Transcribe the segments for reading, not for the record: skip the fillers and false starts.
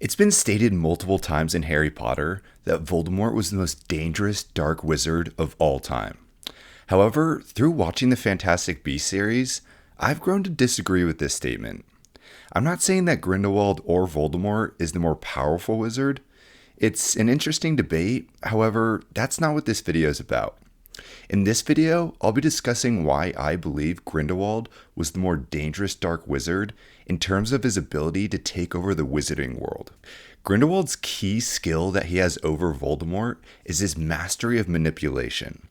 It's been stated multiple times in Harry Potter that Voldemort was the most dangerous dark wizard of all time. However, through watching the Fantastic Beasts series, I've grown to disagree with this statement. I'm not saying that Grindelwald or Voldemort is the more powerful wizard. It's an interesting debate, however, that's not what this video is about. In this video, I'll be discussing why I believe Grindelwald was the more dangerous dark wizard in terms of his ability to take over the wizarding world. Grindelwald's key skill that he has over Voldemort is his mastery of manipulation.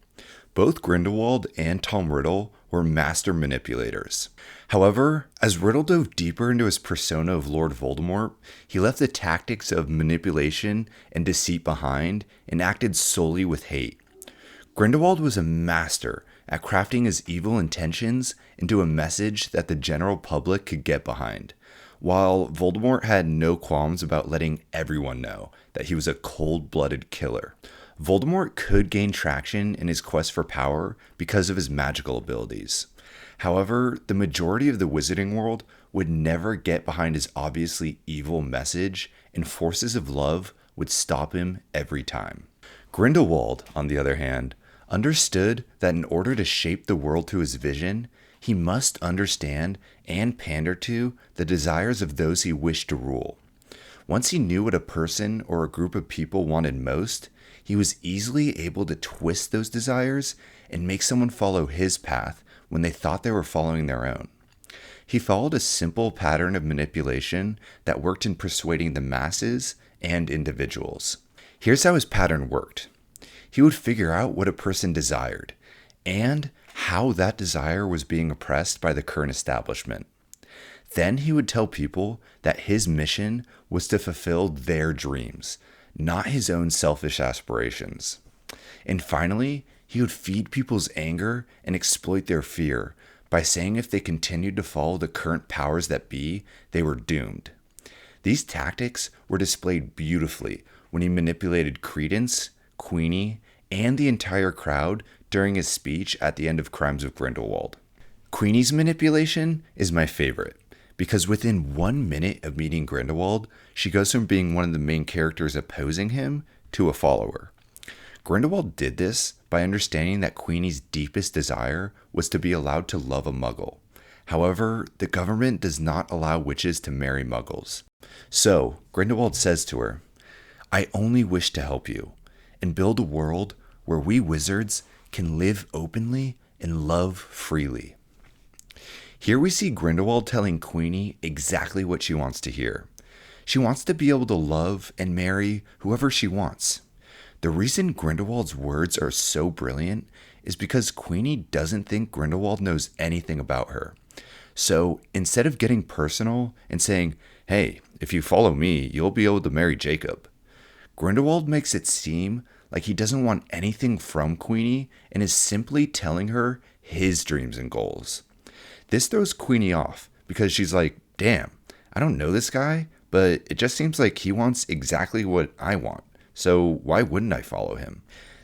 Both Grindelwald and Tom Riddle were master manipulators. However, as Riddle dove deeper into his persona of Lord Voldemort, he left the tactics of manipulation and deceit behind and acted solely with hate. Grindelwald was a master at crafting his evil intentions into a message that the general public could get behind, while Voldemort had no qualms about letting everyone know that he was a cold-blooded killer. Voldemort could gain traction in his quest for power because of his magical abilities. However, the majority of the wizarding world would never get behind his obviously evil message, and forces of love would stop him every time. Grindelwald, on the other hand, understood that in order to shape the world to his vision, he must understand and pander to the desires of those he wished to rule. Once he knew what a person or a group of people wanted most, he was easily able to twist those desires and make someone follow his path when they thought they were following their own. He followed a simple pattern of manipulation that worked in persuading the masses and individuals. Here's how his pattern worked. He would figure out what a person desired and how that desire was being oppressed by the current establishment. Then he would tell people that his mission was to fulfill their dreams, not his own selfish aspirations. And finally, he would feed people's anger and exploit their fear by saying if they continued to follow the current powers that be, they were doomed. These tactics were displayed beautifully when he manipulated Credence, Queenie, and the entire crowd during his speech at the end of Crimes of Grindelwald. Queenie's manipulation is my favorite, because within 1 minute of meeting Grindelwald, she goes from being one of the main characters opposing him to a follower. Grindelwald did this by understanding that Queenie's deepest desire was to be allowed to love a muggle. However, the government does not allow witches to marry muggles. So, Grindelwald says to her, "I only wish to help you and build a world where we wizards can live openly and love freely." Here we see Grindelwald telling Queenie exactly what she wants to hear. She wants to be able to love and marry whoever she wants. The reason Grindelwald's words are so brilliant is because Queenie doesn't think Grindelwald knows anything about her. So instead of getting personal and saying, "Hey, if you follow me, you'll be able to marry Jacob," Grindelwald makes it seem like he doesn't want anything from Queenie and is simply telling her his dreams and goals. This throws Queenie off because she's like, "Damn, I don't know this guy, but it just seems like he wants exactly what I want, so why wouldn't I follow him?"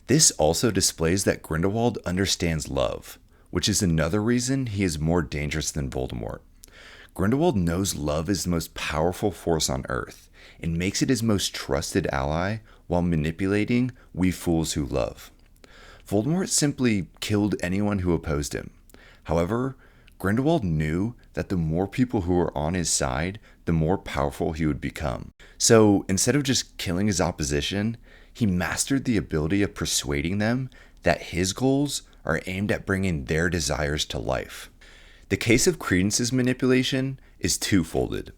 This also displays that Grindelwald understands love, which is another reason he is more dangerous than Voldemort. Grindelwald knows love is the most powerful force on Earth and makes it his most trusted ally while manipulating we fools who love. Voldemort simply killed anyone who opposed him. However, Grindelwald knew that the more people who were on his side, the more powerful he would become. So instead of just killing his opposition, he mastered the ability of persuading them that his goals are aimed at bringing their desires to life. The case of Credence's manipulation is twofolded.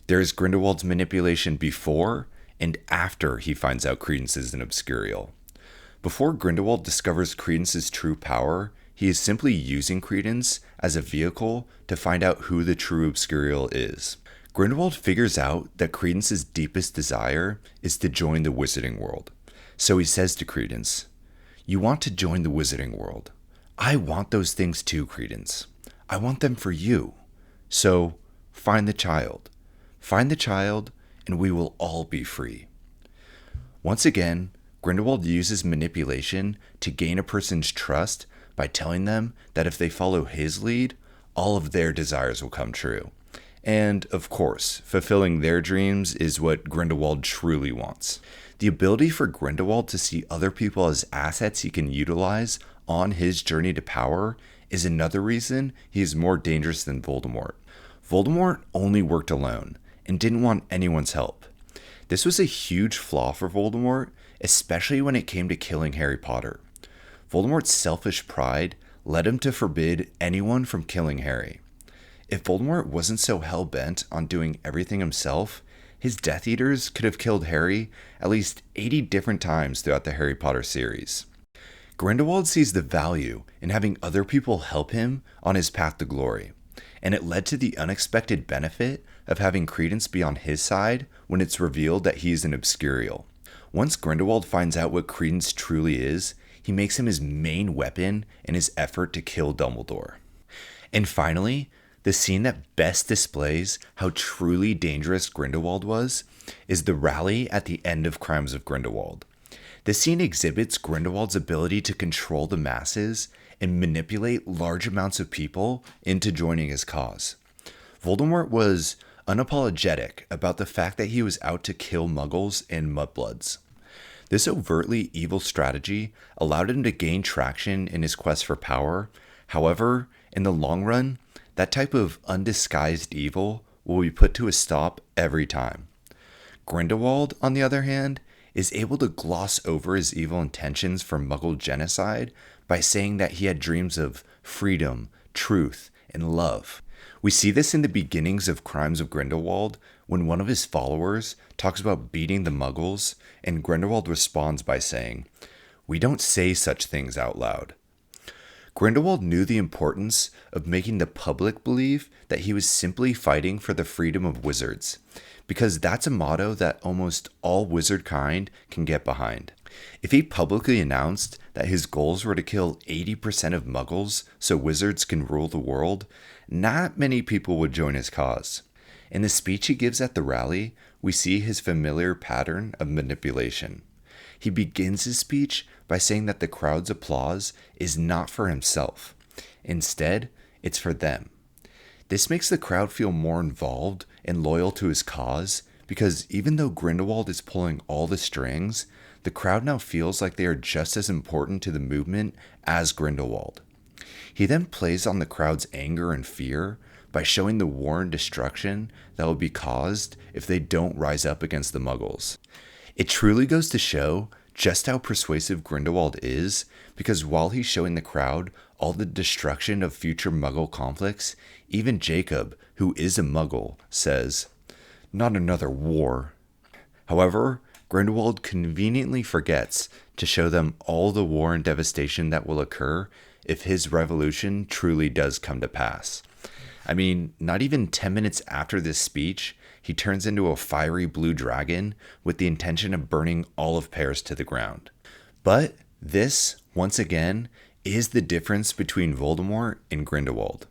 There is Grindelwald's manipulation before and after he finds out Credence is an Obscurial. Before Grindelwald discovers Credence's true power, he is simply using Credence as a vehicle to find out who the true Obscurial is. Grindelwald figures out that Credence's deepest desire is to join the wizarding world. So he says to Credence, "You want to join the wizarding world. I want those things too, Credence. I want them for you. So find the child. Find the child, and we will all be free." Once again, Grindelwald uses manipulation to gain a person's trust by telling them that if they follow his lead, all of their desires will come true. And, of course, fulfilling their dreams is what Grindelwald truly wants. The ability for Grindelwald to see other people as assets he can utilize on his journey to power is another reason he is more dangerous than Voldemort. Voldemort only worked alone and didn't want anyone's help. This was a huge flaw for Voldemort, especially when it came to killing Harry Potter. Voldemort's selfish pride led him to forbid anyone from killing Harry. If Voldemort wasn't so hell-bent on doing everything himself, his Death Eaters could have killed Harry at least 80 different times throughout the Harry Potter series. Grindelwald sees the value in having other people help him on his path to glory, and it led to the unexpected benefit of having Credence be on his side when it's revealed that he's an Obscurial. Once Grindelwald finds out what Credence truly is, he makes him his main weapon in his effort to kill Dumbledore. And finally, the scene that best displays how truly dangerous Grindelwald was is the rally at the end of Crimes of Grindelwald. This scene exhibits Grindelwald's ability to control the masses and manipulate large amounts of people into joining his cause. Voldemort was unapologetic about the fact that he was out to kill Muggles and Mudbloods. This overtly evil strategy allowed him to gain traction in his quest for power. However, in the long run, that type of undisguised evil will be put to a stop every time. Grindelwald, on the other hand, is able to gloss over his evil intentions for Muggle genocide by saying that he had dreams of freedom, truth, and love. We see this in the beginnings of Crimes of Grindelwald when one of his followers talks about beating the Muggles, and Grindelwald responds by saying, "We don't say such things out loud." Grindelwald knew the importance of making the public believe that he was simply fighting for the freedom of wizards, because that's a motto that almost all wizard kind can get behind. If he publicly announced that his goals were to kill 80% of Muggles so wizards can rule the world, not many people would join his cause. In the speech he gives at the rally, we see his familiar pattern of manipulation. He begins his speech by saying that the crowd's applause is not for himself. Instead, it's for them. This makes the crowd feel more involved and loyal to his cause because even though Grindelwald is pulling all the strings, the crowd now feels like they are just as important to the movement as Grindelwald. He then plays on the crowd's anger and fear by showing the war and destruction that will be caused if they don't rise up against the Muggles. It truly goes to show just how persuasive Grindelwald is, because while he's showing the crowd all the destruction of future Muggle conflicts, even Jacob, who is a Muggle, says, "Not another war." However, Grindelwald conveniently forgets to show them all the war and devastation that will occur if his revolution truly does come to pass. I mean, not even 10 minutes after this speech, he turns into a fiery blue dragon with the intention of burning all of Paris to the ground. But this, once again, is the difference between Voldemort and Grindelwald.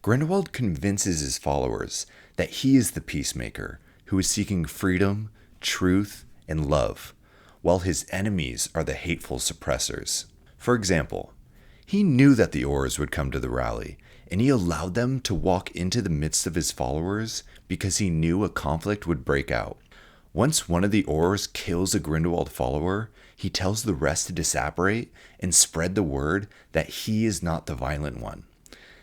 Grindelwald convinces his followers that he is the peacemaker who is seeking freedom, truth, and love, while his enemies are the hateful suppressors. For example, he knew that the Aurors would come to the rally, and he allowed them to walk into the midst of his followers because he knew a conflict would break out. Once one of the Aurors kills a Grindelwald follower, he tells the rest to disapparate and spread the word that he is not the violent one.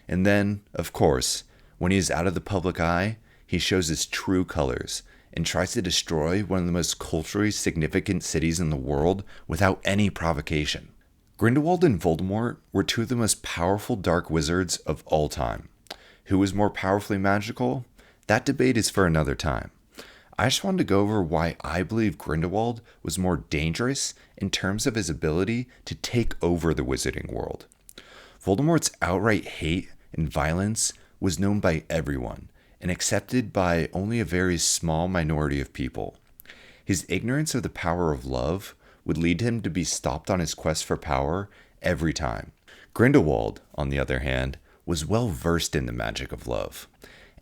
And then, of course, when he is out of the public eye, he shows his true colors and tries to destroy one of the most culturally significant cities in the world without any provocation. Grindelwald and Voldemort were two of the most powerful dark wizards of all time. Who was more powerfully magical? That debate is for another time. I just wanted to go over why I believe Grindelwald was more dangerous in terms of his ability to take over the wizarding world. Voldemort's outright hate and violence was known by everyone and accepted by only a very small minority of people. His ignorance of the power of love would lead him to be stopped on his quest for power every time. Grindelwald, on the other hand, was well versed in the magic of love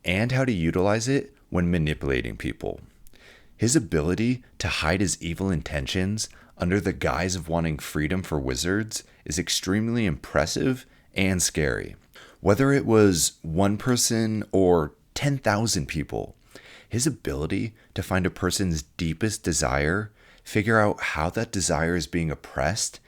and how to utilize it when manipulating people. His ability to hide his evil intentions under the guise of wanting freedom for wizards is extremely impressive and scary. Whether it was one person or 10,000 people. His ability to find a person's deepest desire, figure out how that desire is being oppressed,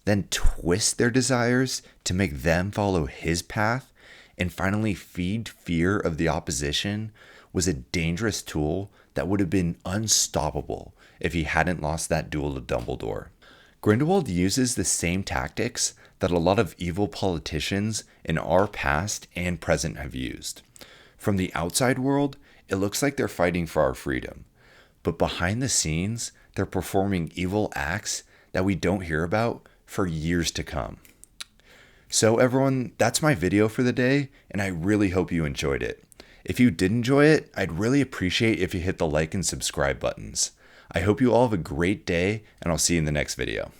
then twist their desires to make them follow his path, and finally feed fear of the opposition was a dangerous tool that would have been unstoppable if he hadn't lost that duel to Dumbledore. Grindelwald uses the same tactics that a lot of evil politicians in our past and present have used. From the outside world, it looks like they're fighting for our freedom. But behind the scenes, they're performing evil acts that we don't hear about for years to come. So everyone, that's my video for the day, and I really hope you enjoyed it. If you did enjoy it, I'd really appreciate if you hit the like and subscribe buttons. I hope you all have a great day, and I'll see you in the next video.